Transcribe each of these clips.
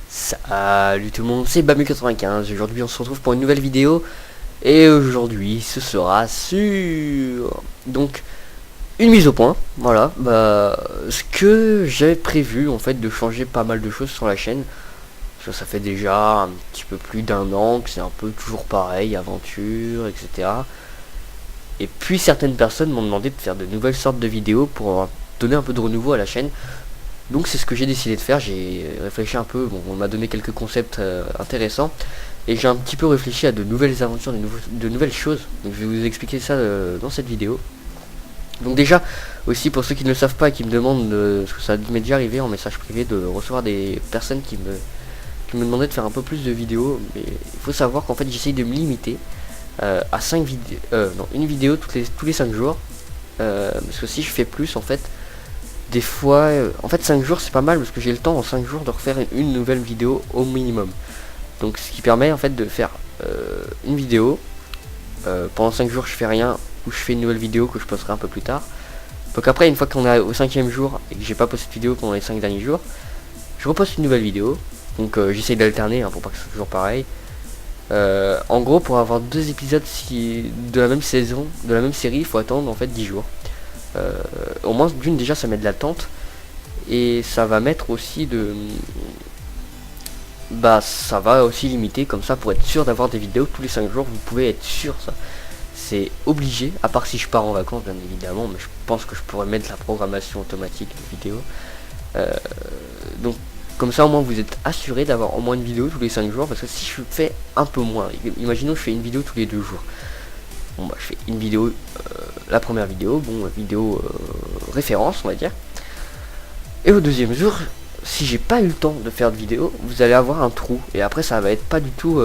Salut tout le monde, c'est Bamu95. Aujourd'hui on se retrouve pour une nouvelle vidéo. Et aujourd'hui ce sera sur une mise au point. Voilà, ce que j'ai prévu en fait de changer pas mal de choses sur la chaîne. Ça fait déjà un petit peu plus d'un an que c'est un peu toujours pareil, aventure, etc. Et puis certaines personnes m'ont demandé de faire de nouvelles sortes de vidéos pour donner un peu de renouveau à la chaîne. Donc c'est ce que j'ai décidé de faire. J'ai réfléchi un peu, bon, on m'a donné quelques concepts intéressants. Et j'ai un petit peu réfléchi à de nouvelles aventures, de nouvelles choses. Donc je vais vous expliquer ça dans cette vidéo. Donc déjà, aussi pour ceux qui ne le savent pas et qui me demandent, parce que ça m'est déjà arrivé en message privé de recevoir des personnes qui me demandaient de faire un peu plus de vidéos. Mais il faut savoir qu'en fait j'essaye de me limiter à 5 vidéos, non, une vidéo tous les 5 jours. Parce que si je fais plus en fait, des fois, en fait 5 jours c'est pas mal parce que j'ai le temps en 5 jours de refaire une nouvelle vidéo au minimum. Donc ce qui permet en fait de faire une vidéo, pendant 5 jours je fais rien, ou je fais une nouvelle vidéo que je posterai un peu plus tard. Donc après une fois qu'on est au 5e jour et que j'ai pas posté de vidéo pendant les 5 derniers jours, je reposte une nouvelle vidéo. Donc j'essaye d'alterner pour pas que ce soit toujours pareil. En gros pour avoir 2 épisodes de la même saison, de la même série, il faut attendre en fait 10 jours. Au moins d'une déjà ça met de l'attente. Et ça va mettre aussi ça va aussi limiter comme ça pour être sûr d'avoir des vidéos tous les 5 jours. Vous pouvez être sûr, ça c'est obligé, à part si je pars en vacances bien évidemment, mais je pense que je pourrais mettre la programmation automatique de vidéos. Donc comme ça au moins vous êtes assuré d'avoir au moins une vidéo tous les 5 jours. Parce que si je fais un peu moins, imaginons je fais une vidéo tous les 2 jours, bon je fais une vidéo, la première vidéo, vidéo référence on va dire, et au deuxième jour si j'ai pas eu le temps de faire de vidéo, vous allez avoir un trou. Et après ça va être pas du tout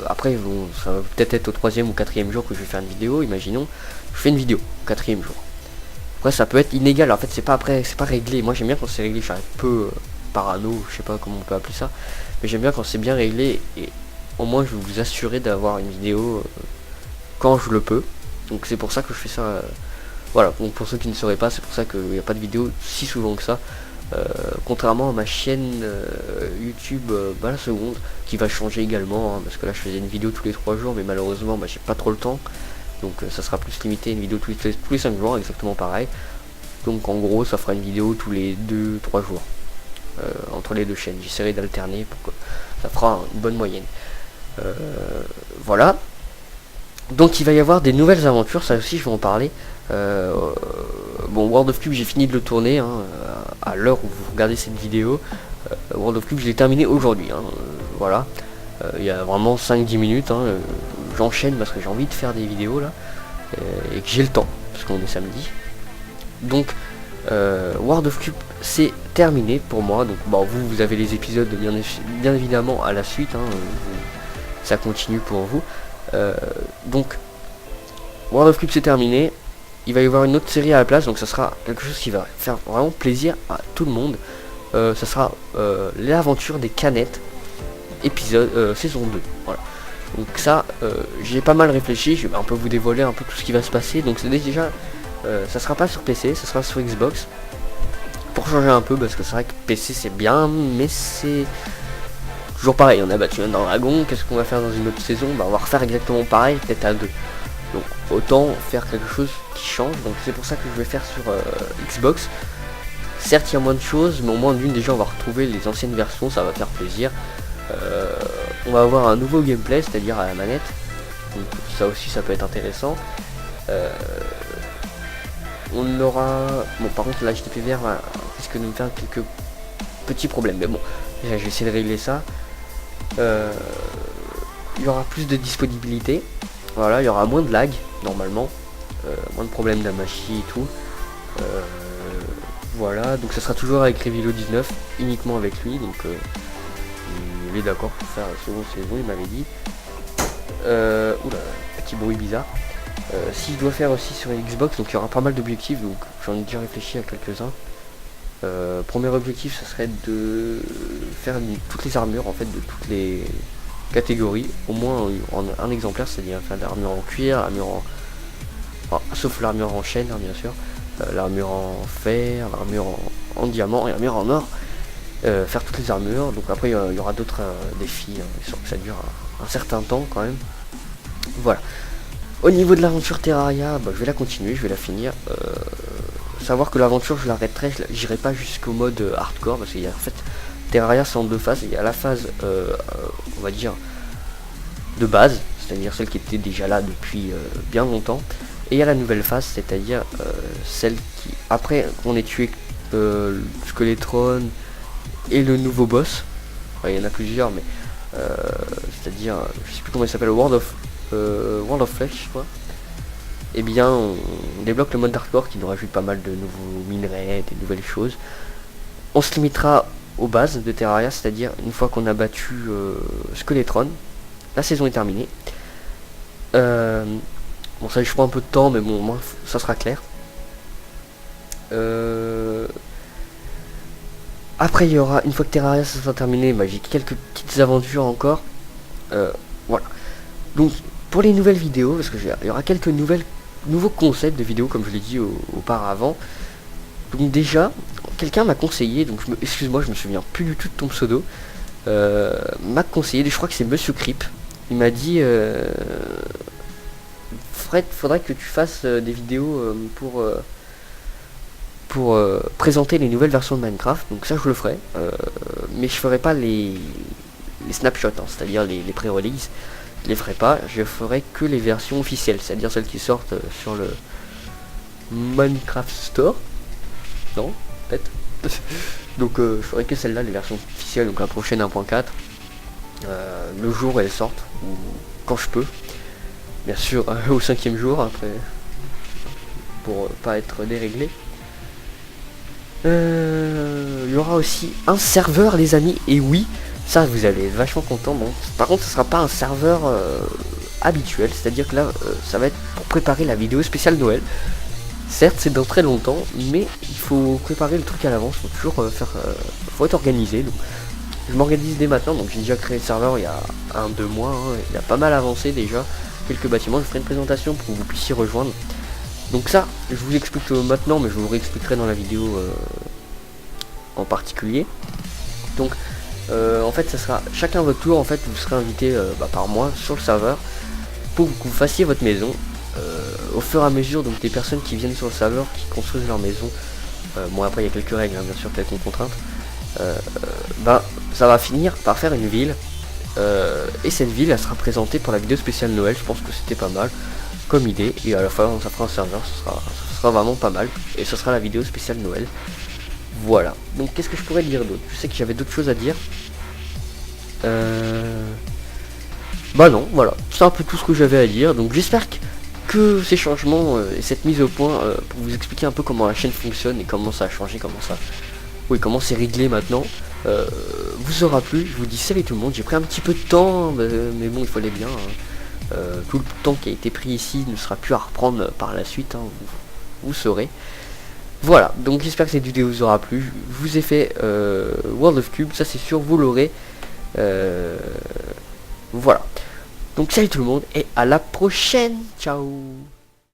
après bon, ça va peut-être être au 3e ou 4e jour que je vais faire une vidéo. Imaginons je fais une vidéo au 4e jour, après ça peut être inégal. En fait c'est pas réglé. Moi j'aime bien quand c'est réglé. Je suis un peu parano, je sais pas comment on peut appeler ça, mais j'aime bien quand c'est bien réglé. Et au moins je vais vous assurer d'avoir une vidéo quand je le peux. Donc c'est pour ça que je fais ça. Voilà, donc pour ceux qui ne sauraient pas, c'est pour ça qu'il n'y a pas de vidéo si souvent que ça. Contrairement à ma chaîne YouTube la seconde, qui va changer également, parce que là je faisais une vidéo tous les 3 jours, mais malheureusement j'ai pas trop le temps. Donc ça sera plus limité, une vidéo tous les 5 jours, exactement pareil. Donc en gros ça fera une vidéo tous les 2-3 jours entre les deux chaînes. J'essaierai d'alterner pour que ça fera une bonne moyenne. Voilà. Donc il va y avoir des nouvelles aventures, ça aussi je vais en parler. Bon, World of Cube j'ai fini de le tourner à l'heure où vous regardez cette vidéo. World of Cube je l'ai terminé aujourd'hui, voilà. Il y a vraiment 5-10 minutes, j'enchaîne parce que j'ai envie de faire des vidéos là, et que j'ai le temps parce qu'on est samedi. Donc World of Cube c'est terminé pour moi. Donc vous avez les épisodes bien évidemment à la suite, ça continue pour vous. Donc World of Cube c'est terminé. Il va y avoir une autre série à la place, donc ça sera quelque chose qui va faire vraiment plaisir à tout le monde. Ça sera l'aventure des canettes, épisode saison 2. Voilà. Donc ça, j'ai pas mal réfléchi, je vais un peu vous dévoiler un peu tout ce qui va se passer. Donc c'est déjà, ça sera pas sur PC, ça sera sur Xbox. Pour changer un peu, parce que c'est vrai que PC c'est bien, mais c'est toujours pareil. On a battu un dragon, qu'est-ce qu'on va faire dans une autre saison? On va refaire exactement pareil, peut-être à 2. Donc autant faire quelque chose qui change. Donc c'est pour ça que je vais faire sur Xbox. Certes il y a moins de choses, mais au moins d'une déjà on va retrouver les anciennes versions, ça va faire plaisir. On va avoir un nouveau gameplay, c'est-à-dire à la manette. Donc ça aussi ça peut être intéressant. On aura... Bon par contre la HDPVR risque de me faire quelques petits problèmes. Mais bon, déjà je vais essayer de régler ça. Il y aura plus de disponibilité. Voilà, il y aura moins de lag normalement, moins de problèmes d'Amashi et tout. Voilà, donc ça sera toujours avec Revilo 19, uniquement avec lui. Donc il est d'accord pour faire la seconde saison, il m'avait dit. Oula, petit bruit bizarre. Si je dois faire aussi sur Xbox, donc il y aura pas mal d'objectifs, donc j'en ai déjà réfléchi à quelques-uns. Premier objectif, ça serait de faire toutes les armures en fait de toutes les catégories, au moins un exemplaire, c'est-à-dire faire de l'armure en cuir, l'armure en... Enfin, sauf l'armure en chaîne, hein, bien sûr, l'armure en fer, l'armure en diamant et l'armure en or. Faire toutes les armures, donc après il y aura d'autres défis, hein, que ça dure un certain temps quand même. Voilà. Au niveau de l'aventure Terraria, bah, je vais la continuer, je vais la finir. Savoir que l'aventure je l'arrêterai, j'irai pas jusqu'au mode hardcore, parce qu'il y a en fait Terraria c'est en deux phases. Il y a la phase on va dire de base, c'est-à-dire celle qui était déjà là depuis bien longtemps, et il y a la nouvelle phase, c'est-à-dire celle qui, après qu'on ait tué Skeletron et le nouveau boss, enfin, il y en a plusieurs, mais c'est-à-dire je sais plus comment il s'appelle, World of Flesh, quoi. Et bien on débloque le mode hardcore qui nous rajoute pas mal de nouveaux minerais, des nouvelles choses. On se limitera aux bases de Terraria, c'est-à-dire une fois qu'on a battu Skeletron, la saison est terminée. Bon, ça je prends un peu de temps, mais bon, au moins ça sera clair. Après il y aura, une fois que Terraria sera terminé, bah, j'ai quelques petites aventures encore. Voilà. Donc pour les nouvelles vidéos, parce que il y aura quelques nouveaux concepts de vidéos comme je l'ai dit auparavant. Donc déjà, quelqu'un m'a conseillé, donc excuse-moi, je me souviens plus du tout de ton pseudo, m'a conseillé, je crois que c'est Monsieur Creep. Il m'a dit Fred, faudrait que tu fasses des vidéos pour présenter les nouvelles versions de Minecraft. Donc ça je le ferai, mais je ferai pas les snapshots, hein, c'est-à-dire les pré-release. Je les ferai pas, je ferai que les versions officielles, c'est-à-dire celles qui sortent sur le Minecraft Store. Non, peut-être. Donc je ferai que celle-là, les versions officielles, donc la prochaine 1.4. Le jour où elles sortent, ou quand je peux. Bien sûr, au 5e jour, après. Pour pas être déréglé. Il y aura aussi un serveur, les amis, et oui, ça vous allez être vachement content. Bon, par contre, ce sera pas un serveur habituel, c'est-à-dire que là, ça va être pour préparer la vidéo spéciale Noël. Certes, c'est dans très longtemps, mais il faut préparer le truc à l'avance, faut toujours faut être organisé. Donc, je m'organise dès maintenant, donc j'ai déjà créé le serveur il y a 1-2 mois, hein, il a pas mal avancé déjà, quelques bâtiments. Je ferai une présentation pour que vous puissiez rejoindre. Donc ça, je vous explique maintenant, mais je vous le réexpliquerai dans la vidéo en particulier. Donc, en fait, ça sera chacun votre tour. En fait, vous serez invité par mois sur le serveur pour que vous fassiez votre maison. Au fur et à mesure, donc des personnes qui viennent sur le serveur, qui construisent leur maison. Bon, après, il y a quelques règles, hein, bien sûr, quelques contraintes. Ça va finir par faire une ville. Et cette ville, elle sera présentée pour la vidéo spéciale Noël. Je pense que c'était pas mal comme idée, et à la fin ça fera un serveur, ce sera vraiment pas mal, et ce sera la vidéo spéciale Noël. Voilà, donc qu'est-ce que je pourrais dire d'autre? Je sais que j'avais d'autres choses à dire. Bah non, voilà, c'est un peu tout ce que j'avais à dire. Donc j'espère que ces changements et cette mise au point pour vous expliquer un peu comment la chaîne fonctionne et comment ça a changé, comment c'est réglé maintenant, vous aura plu. Je vous dis salut tout le monde, j'ai pris un petit peu de temps, mais bon, il fallait bien, hein. Tout le temps qui a été pris ici ne sera plus à reprendre par la suite, hein, vous saurez. Voilà, donc j'espère que cette vidéo vous aura plu. Je vous ai fait World of Cube, ça c'est sûr, vous l'aurez. Voilà. Donc salut tout le monde et à la prochaine. Ciao.